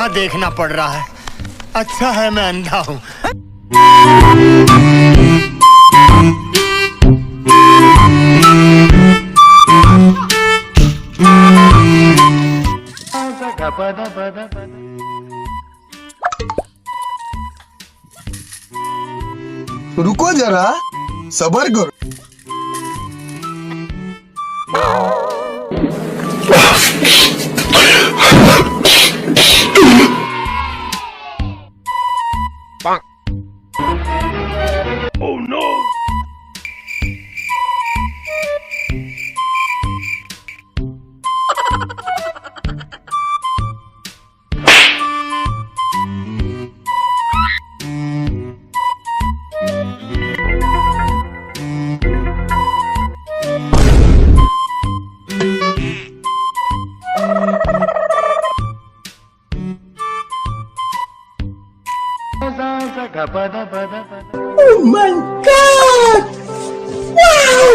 क्या देखना पड़ रहा है? अच्छा है मैं अंधा हूँ। रुको जरा, सबर करो। Oh no! Oh my God! Wow!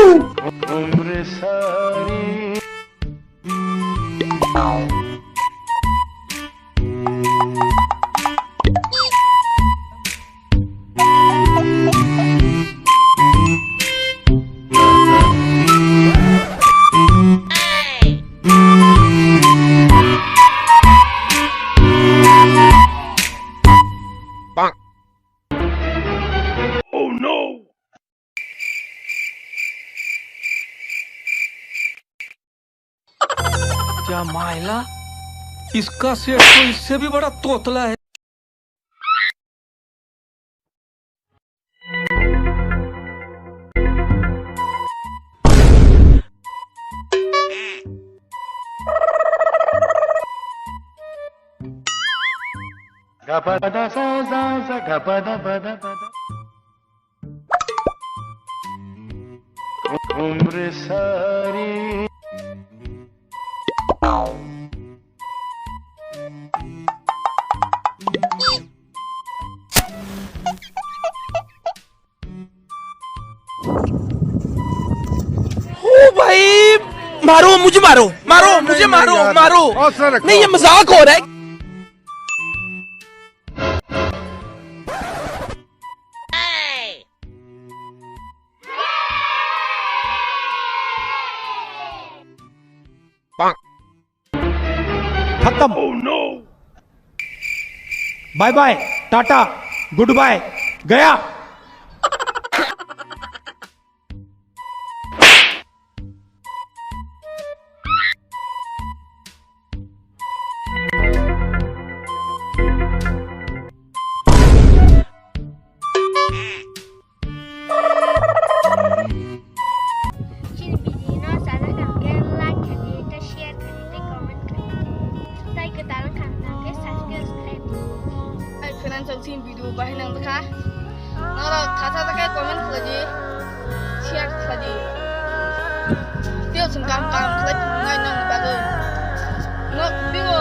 Oh no! क्या मायला, इसका सेठ तो इससे भी बड़ा तोतला है। उम्र सारी ओ भाई, मारो मुझे, मारो मारो मुझे, मारो मारो। नहीं, ये मजाक हो रहा है। खत्म। Oh no! Bye bye, tata, good bye, गया। Tin video bahin nang baka nara thata taka comment khlaji share khlaji tiêu sung kam kam khlaj ngai nang bagai no bigo